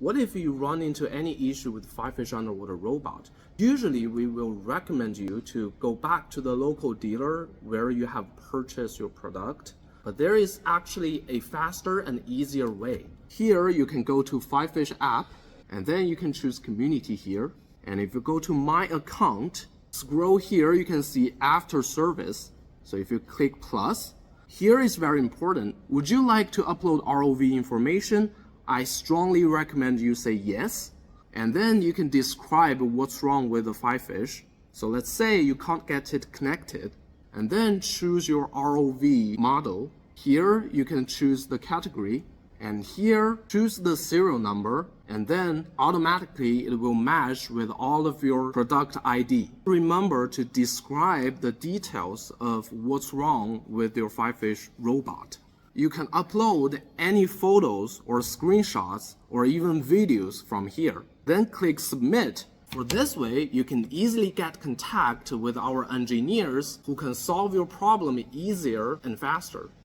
What if you run into any issue with FIFISH underwater robot? Usually we will recommend you to go back to the local dealer where you have purchased your product. But there is actually a faster and easier way. Here you can go to FIFISH app and then you can choose community here. And if you go to my account, scroll here, you can see after service. So if you click plus, here is very important. Would you like to upload ROV information? I strongly recommend you say yes. And then you can describe what's wrong with the FIFISH. So let's say you can't get it connected. And then choose your ROV model. Here you can choose the category. And here choose the serial number. And then automatically it will match with all of your product ID. Remember to describe the details of what's wrong with your FIFISH robot. You can upload any photos or screenshots or even videos from here. Then click submit. For this way, you can easily get contact with our engineers who can solve your problem easier and faster.